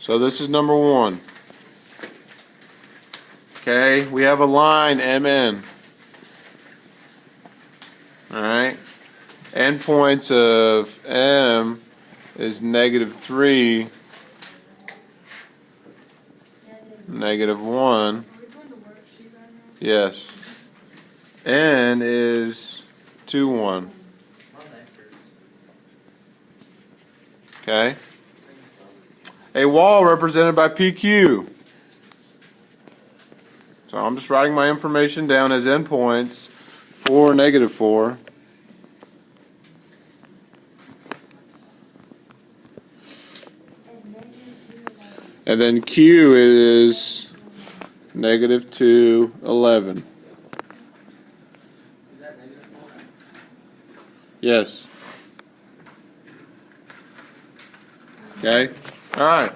So this is number 1. Okay, we have a line MN. Alright. Endpoints of M is -3, -1. Yes. N is 2, 1. Okay. A wall represented by PQ. So I'm just writing my information down as endpoints, 4, -4. And then Q is -2, 11. Yes. Okay. All right.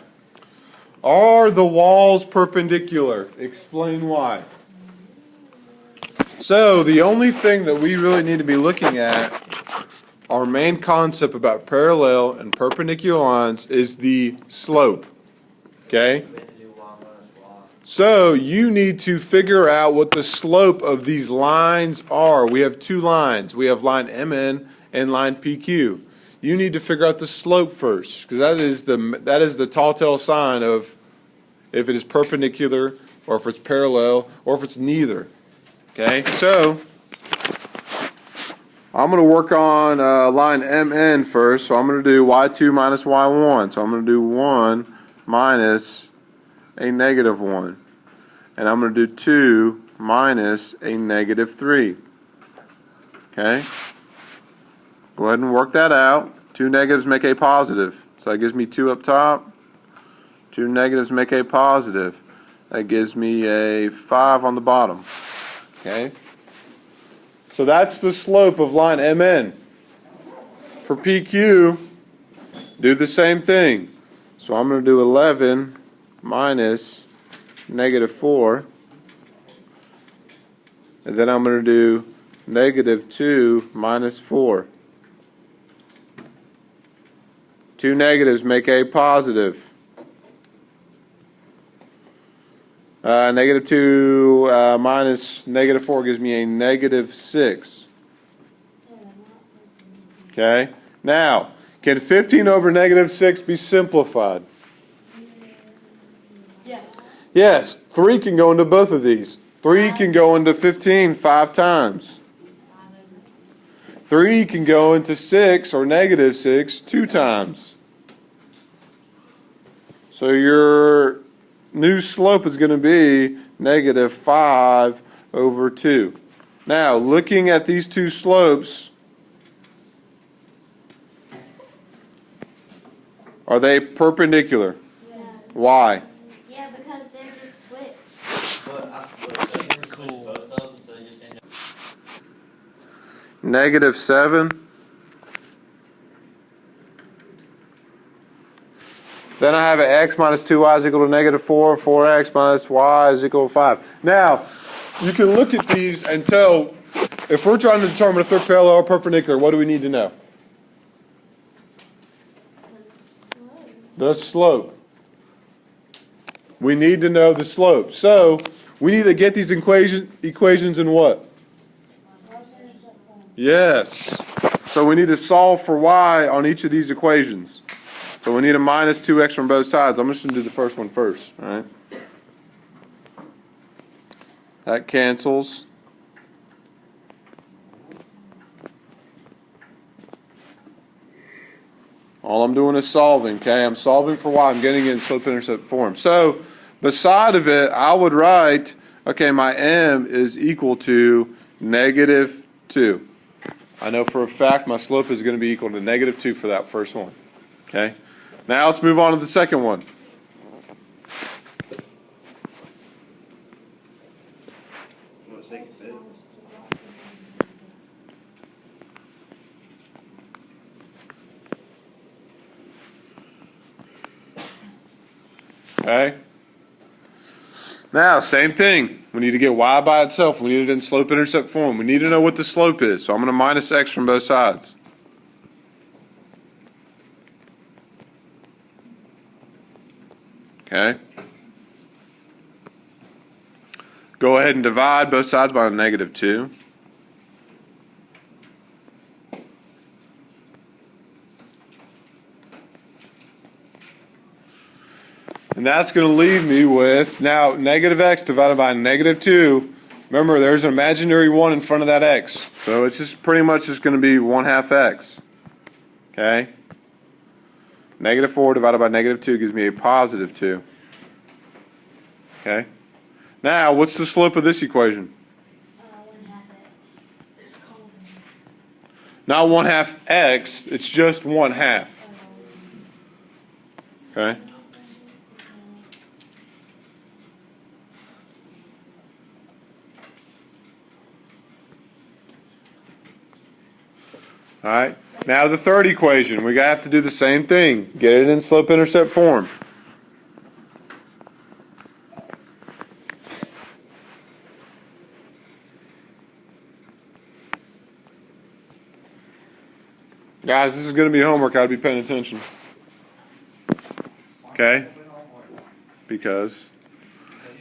Are the walls perpendicular? Explain why. So the only thing that we really need to be looking at, our main concept about parallel and perpendicular lines, is the slope. Okay? So you need to figure out what the slope of these lines are. We have 2 lines. We have line MN and line PQ. You need to figure out the slope first, because that is the tall tale sign of if it is perpendicular or if it's parallel or if it's neither. Okay, so I'm going to work on line MN first. So I'm going to do y2 minus y1. So I'm going to do 1 minus a -1. And I'm going to do 2 minus a -3. Okay? Go ahead and work that out. 2 negatives make a positive. So that gives me 2 up top. 2 negatives make a positive. That gives me a 5 on the bottom. Okay? So that's the slope of line MN. For PQ, do the same thing. So I'm going to do 11 minus -4. And then I'm going to do -2 minus 4. 2 negatives make a positive. -2 minus -4 gives me a -6. Okay? Now, can 15 over -6 be simplified? Yeah. Yes, 3 can go into both of these. 3 can go into 15 5 times. 3 can go into 6 or -6 2 times. So your new slope is going to be -5 over 2. Now, looking at these 2 slopes, are they perpendicular? Yeah. Why? Yeah, because they're just switched. -7. Then I have an x minus 2y is equal to -4. 4x minus y is equal to 5. Now, you can look at these and tell, if we're trying to determine if they're parallel or perpendicular, what do we need to know? The slope. We need to know the slope. So, we need to get these equations in what? Yes. So we need to solve for y on each of these equations. So we need a minus 2x from both sides. I'm just going to do the first one first. All right? That cancels. All I'm doing is solving, okay? I'm solving for y. I'm getting it in slope-intercept form. So beside of it, I would write, okay, my m is equal to -2. I know for a fact my slope is going to be equal to -2 for that first one. Okay? Now let's move on to the second one. Okay? Now, same thing. We need to get y by itself. We need it in slope-intercept form. We need to know what the slope is. So I'm going to minus x from both sides. Okay? Go ahead and divide both sides by a negative 2. And that's going to leave me with, now, negative x divided by negative 2. Remember, there's an imaginary 1 in front of that x. So it's just pretty much just going to be 1/2 x. Okay? Negative 4 divided by negative 2 gives me a positive 2. Okay? Now, what's the slope of this equation? 1/2 x. Not 1/2 x, it's just 1/2. Okay? All right. Now the third equation, we have to do the same thing. Get it in slope-intercept form. Guys, this is going to be homework. I'd be paying attention. Okay? Because.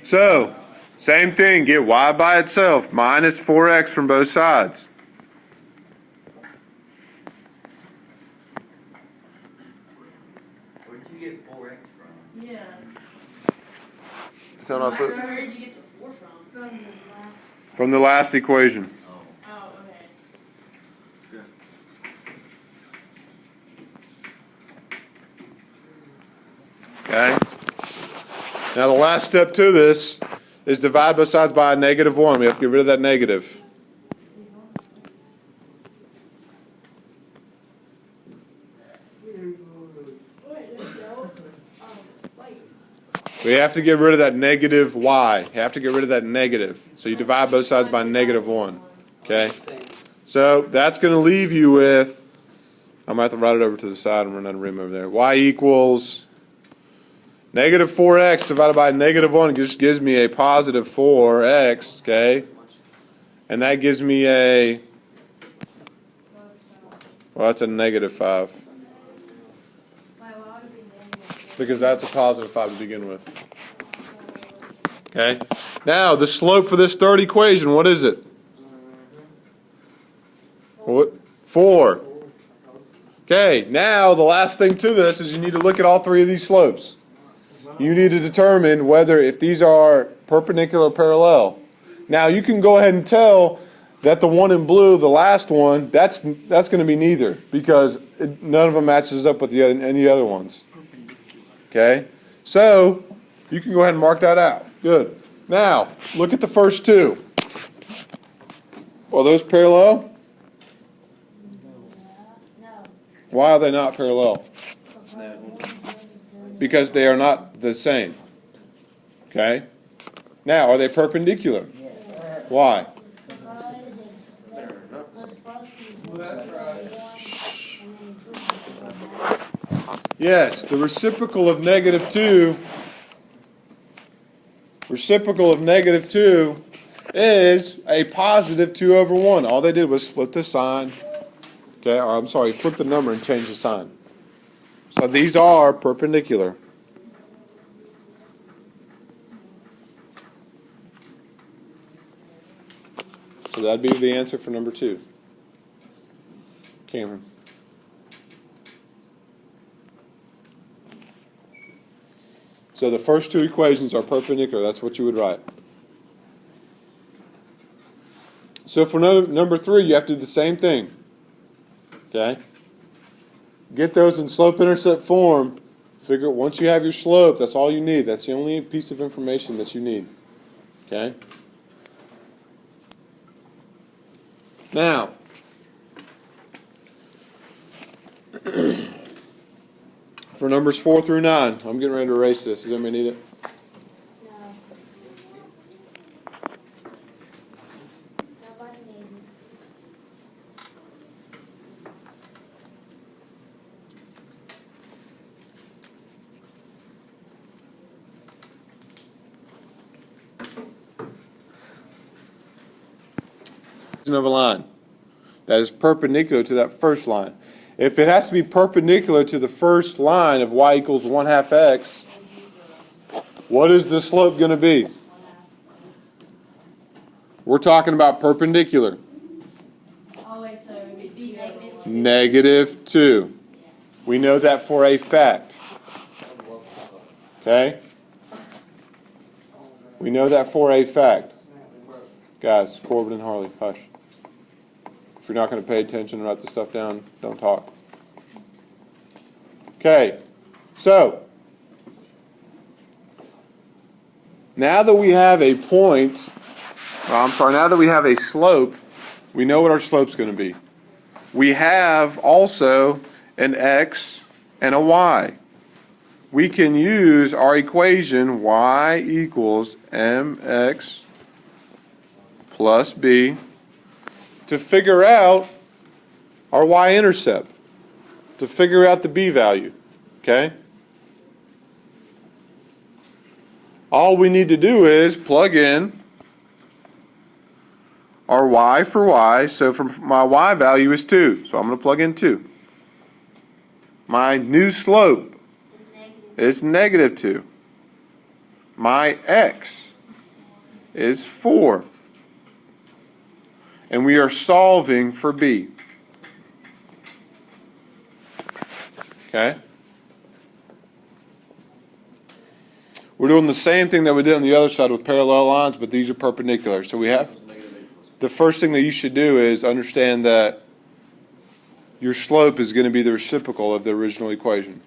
So, same thing. Get y by itself minus 4x from both sides. Where'd you get 4x from? Yeah. So I put Where did you get the 4 from? from the last equation. Oh, okay. Okay? Now the last step to this is divide both sides by a negative 1. We have to get rid of that negative. We have to get rid of that negative y. You have to get rid of that negative. So you divide both sides by negative 1. Okay? So that's going to leave you with, I'm going to have to write it over to the side and run out of room over there. Y equals negative 4x divided by negative 1 just gives me a positive 4x. Okay? And that gives me a, well, that's a negative 5. Because that's a positive 5 to begin with. Okay? Now, the slope for this third equation, what is it? What? 4. Okay, now the last thing to this is you need to look at all three of these slopes. You need to determine whether if these are perpendicular or parallel. Now, you can go ahead and tell that the one in blue, the last one, that's going to be neither because none of them matches up with any other ones. Okay? So, you can go ahead and mark that out. Good. Now, look at the first two. Are those parallel? No. Why are they not parallel? Because they are not the same. Okay? Now, are they perpendicular? Why? Yes, the reciprocal of negative 2 is a positive 2 over 1. All they did was flip the sign. Okay, or I'm sorry, flip the number and change the sign. So these are perpendicular. So that'd be the answer for number 2. Cameron. So the first two equations are perpendicular. That's what you would write. So for number 3, you have to do the same thing. Okay? Get those in slope-intercept form. Figure once you have your slope, that's all you need. That's the only piece of information that you need. Okay? Now, for numbers 4 through 9, I'm getting ready to erase this. Does anybody need it? No. Nobody needs it. Of a line that is perpendicular to that first line. If it has to be perpendicular to the first line of y equals 1/2 x, What is the slope going to be? We're talking about perpendicular. Oh, wait, so it'd be negative 2. Negative 2. We know that for a fact. Okay? We know that for a fact. Guys, Corbin and Harley, hush. If you're not going to pay attention and write the stuff down, don't talk. Okay, so now that we have a point, now that we have a slope, we know what our slope's going to be. We have also an x and a y. We can use our equation y equals mx plus b to figure out our y-intercept, to figure out the b value, okay? All we need to do is plug in our y for y. So from my y value is 2. So I'm going to plug in 2. My new slope is negative 2. My x is 4. And we are solving for b. Okay? We're doing the same thing that we did on the other side with parallel lines, but these are perpendicular. So we have, the first thing that you should do is understand that your slope is going to be the reciprocal of the original equation.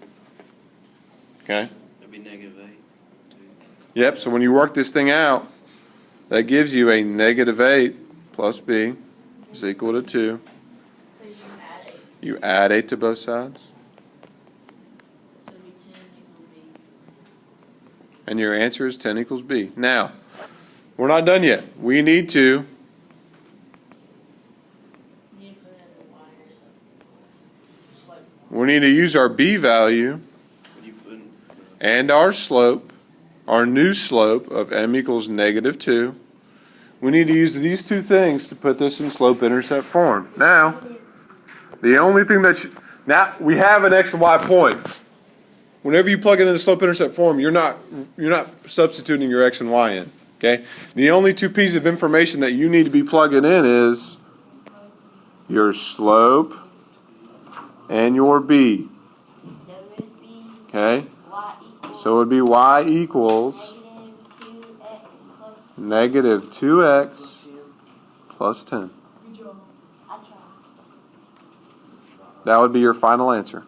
Okay? That'd be negative 8. Yep, so when you work this thing out, that gives you a negative 8 plus b is equal to 2. So you add 8. You add 8 to both sides, So it'd be 10 equals b. and your answer is 10 equals b. Now, we're not done yet. We need to You need to put it in the y or something. Just like we need to use our b value What do you put in? and our slope, our new slope of m equals negative 2. We need to use these two things to put this in slope-intercept form. Now, the only thing now we have an x and y point. Whenever you plug it into slope-intercept form, you're not substituting your x and y in. Okay. The only two pieces of information that you need to be plugging in is your slope and your b. Okay. So it would be y equals negative 2x plus 10. That would be your final answer.